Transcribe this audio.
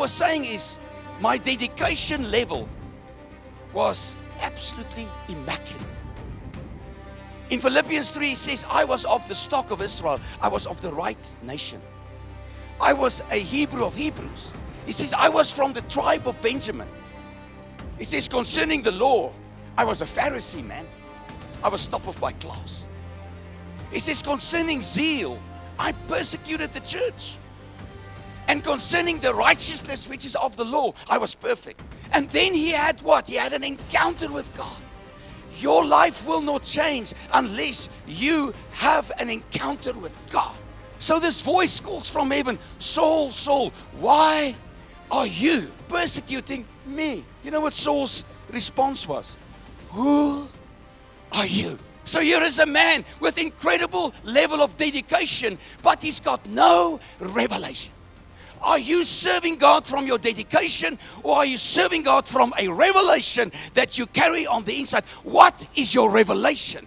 was saying is, my dedication level was absolutely immaculate. In Philippians 3, he says, I was of the stock of Israel. I was of the right nation. I was a Hebrew of Hebrews. He says, I was from the tribe of Benjamin. He says, concerning the law, I was a Pharisee, man. I was top of my class. He says, concerning zeal, I persecuted the church. And concerning the righteousness which is of the law, I was perfect. And then he had what? He had an encounter with God. Your life will not change unless you have an encounter with God. So this voice calls from heaven, Saul, Saul, why are you persecuting me? You know what Saul's response was? Who are you? So here is a man with incredible level of dedication, but he's got no revelation. Are you serving God from your dedication, or are you serving God from a revelation that you carry on the inside? What is your revelation?